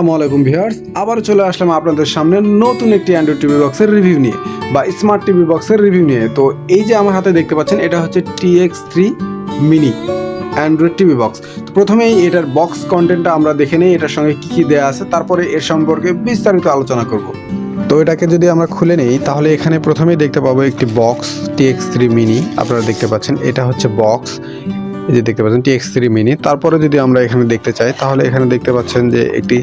আসসালামু আলাইকুম ভিউয়ার্স, আবার চলে আসলাম আপনাদের সামনে নতুন একটি অ্যান্ড্রয়েড টিভি বক্সের রিভিউ নিয়ে বা স্মার্ট টিভি বক্সের রিভিউ নিয়ে। তো এই যে আমার হাতে দেখতে পাচ্ছেন, এটা হচ্ছে TX3 mini Android TV box. তো প্রথমেই এটার বক্স কন্টেন্টটা আমরা দেখে নেই, এটার সঙ্গে কী কী দেওয়া আছে, তারপরে এর সম্পর্কে বিস্তারিত আলোচনা করব। তো এটাকে যদি আমরা খুলে নেই, তাহলে এখানে প্রথমেই দেখতে পাবো একটি বক্স TX3 মিনি। আপনারা দেখতে পাচ্ছেন এটা হচ্ছে বক্স, এই যে দেখতে পাচ্ছেন TX3 মিনি। তারপরে যদি আমরা এখানে দেখতে চাই, তাহলে এখানে দেখতে পাচ্ছেন যে একটি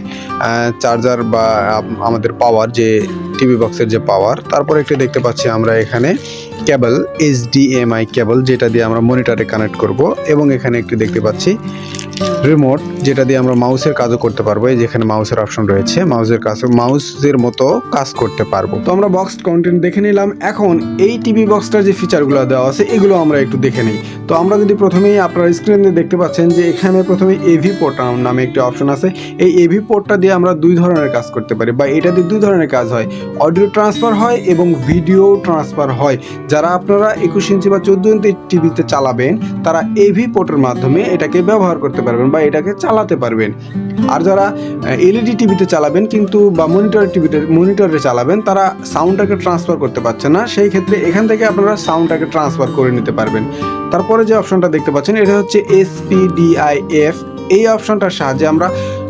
চার্জার বা আমাদের পাওয়ার, যে টিভি বক্সের যে পাওয়ার। তারপরে একটি দেখতে পাচ্ছি আমরা এখানে কেবল, HDMI কেবল, যেটা দিয়ে আমরা মনিটরে কানেক্ট করব। এবং এখানে একটি দেখতে পাচ্ছি রিমোট, যেটা দিয়ে আমরা মাউসের কাজও করতে পারবো। এই যেখানে মাউসের অপশন রয়েছে, মাউসের কাছে মাউসের মতো কাজ করতে পারবো। তো আমরা বক্স কন্টেন্ট দেখে নিলাম। এখন এই টিভি বক্সটার যে ফিচারগুলো দেওয়া আছে, এগুলো আমরা একটু দেখে নিই। তো আমরা যদি প্রথমেই আপনারা স্ক্রিনে দেখতে পাচ্ছেন যে এখানে প্রথমে এভি পোর্ট নামে একটি অপশন আছে। এই এভি পোর্টটা দিয়ে আমরা দুই ধরনের কাজ করতে পারি, বা এটা দিয়ে দুই ধরনের কাজ হয়, অডিও ট্রান্সফার হয় এবং ভিডিও ট্রান্সফার হয়। যারা আপনারা 21 ইঞ্চি বা 14 ইঞ্চি টিভিতে চালাবেন, তারা এভি পোর্টের মাধ্যমে এটাকে ব্যবহার করতে পারবেন বা এটাকে চালাতে পারবেন। আর যারা এলইডি টিভিতে চালাবেন কিন্তু বা মনিটরে চালাবেন, তারা সাউন্ডটাকে ট্রান্সফার করতে পারছে না। সেই ক্ষেত্রে এখান থেকে আপনারা সাউন্ডটাকে ট্রান্সফার করে নিতে পারবেন। তারপরে যে অপশনটা দেখতে পাচ্ছেন, এটা হচ্ছে SPDIF। এই অপশনটার সাহায্যে আমরা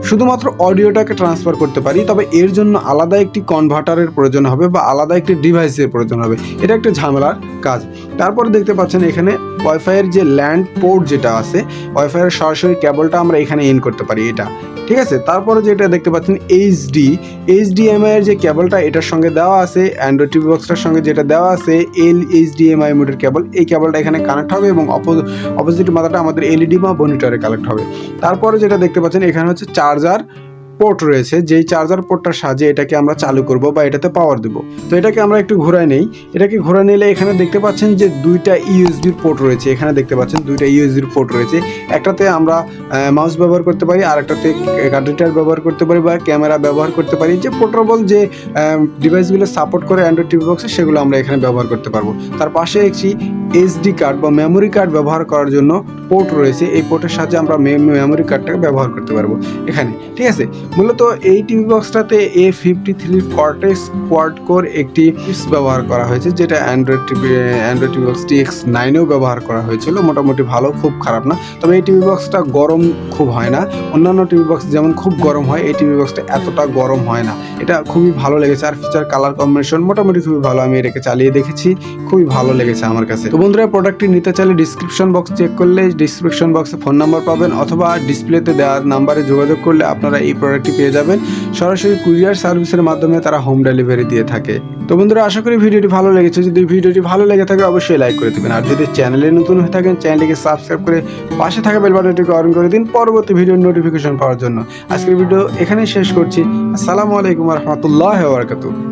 শুধুমাত্র অডিওটাকে ট্রান্সফার করতে পারি, তবে এর জন্য আলাদা একটি কনভার্টারের প্রয়োজন হবে বা আলাদা একটি ডিভাইসের প্রয়োজন হবে। এটা একটা ঝামেলার কাজ। তারপরে দেখতে পাচ্ছেন এখানে ওয়াইফাইয়ের যে ল্যান্ড পোর্ট যেটা আছে, ওয়াইফাইয়ের সরাসরি কেবলটা আমরা এখানে ইন করতে পারি, এটা ঠিক আছে। তারপরে যেটা দেখতে পাচ্ছেন HDMI এর যে কেবলটা এটার সঙ্গে দেওয়া আছে, অ্যান্ড্রয়েড টিভি বক্সটার সঙ্গে যেটা দেওয়া আছে HDMI মোডের কেবল, এই কেবলটা এখানে কানেক্ট হবে এবং অপোজিট মাথাটা আমাদের এলইডি বা মনিটরে কানেক্ট হবে। তারপরে যেটা দেখতে পাচ্ছেন এখানে হচ্ছে চার্জার পোর্ট রয়েছে, যেই চার্জার পোর্টটার সাহায্যে এটাকে আমরা চালু করব বা এটাতে পাওয়ার দেব। তো এটাকে আমরা একটু ঘোরায় নেই। এটাকে ঘোরা নিলে এখানে দেখতে পাচ্ছেন যে দুইটা ইউএসবির পোর্ট রয়েছে। এখানে দেখতে পাচ্ছেন দুইটা ইউএসবির পোর্ট রয়েছে। একটাতে আমরা মাউস ব্যবহার করতে পারি, আর একটাতে কার্ড ব্যবহার করতে পারি বা ক্যামেরা ব্যবহার করতে পারি। যে পোর্টেবল যে ডিভাইসগুলো সাপোর্ট করে অ্যান্ড্রয়েড টিভি বক্সে, সেগুলো আমরা এখানে ব্যবহার করতে পারবো। তার পাশে একটি SD কার্ড বা মেমোরি কার্ড ব্যবহার করার জন্য পোর্ট রয়েছে। এই পোর্টের সাহায্যে আমরা মেমোরি কার্ডটাকে ব্যবহার করতে পারবো এখানে, ঠিক আছে। মূলত এই টিভি বক্সটাতে A53 কর্টেক্স কোয়াড কোর একটি চিপস ব্যবহার করা হয়েছে, যেটা অ্যান্ড্রয়েড টিভি বক্স TX9-এও ব্যবহার করা হয়েছিল। মোটামুটি ভালো, খুব খারাপ না। তবে এই টিভি বক্সটা গরম খুব হয় না। অন্যান্য টিভি বক্স যেমন খুব গরম হয়, এই টিভি বক্সটা এতটা গরম হয় না। এটা খুবই ভালো লেগেছে। আর ফিচার, কালার কম্বিনেশন মোটামুটি খুবই ভালো। আমি এটাকে চালিয়ে দেখেছি, খুবই ভালো লেগেছে আমার কাছে। তো বন্ধুরা, প্রোডাক্টটি নিতে চাইলে ডিসক্রিপশন বক্স চেক করলে ডিসক্রিপশন বক্সে ফোন নাম্বার পাবেন, অথবা ডিসপ্লেতে দেওয়া নাম্বারে যোগাযোগ করলে আপনারা এই প্রোডাক্টটি পেয়ে যাবেন। সরাসরি কুরিয়ার সার্ভিসের মাধ্যমে তারা হোম ডেলিভারি দিয়ে থাকে। তো বন্ধুরা, আশা করি ভিডিওটি ভালো লেগেছে। যদি ভিডিওটি ভালো লেগে থাকে অবশ্যই লাইক করে দেবেন, আর যদি চ্যানেলে নতুন হয়ে থাকেন চ্যানেলটিকে সাবস্ক্রাইব করে পাশে থাকা বেল বাটনটিকে অন করে দিন পরবর্তী ভিডিওর নোটিফিকেশন পাওয়ার জন্য। আজকের ভিডিও এখানেই শেষ করছি। আসসালামু আলাইকুম ওয়া রাহমাতুল্লাহি ওয়া বারাকাতুহু।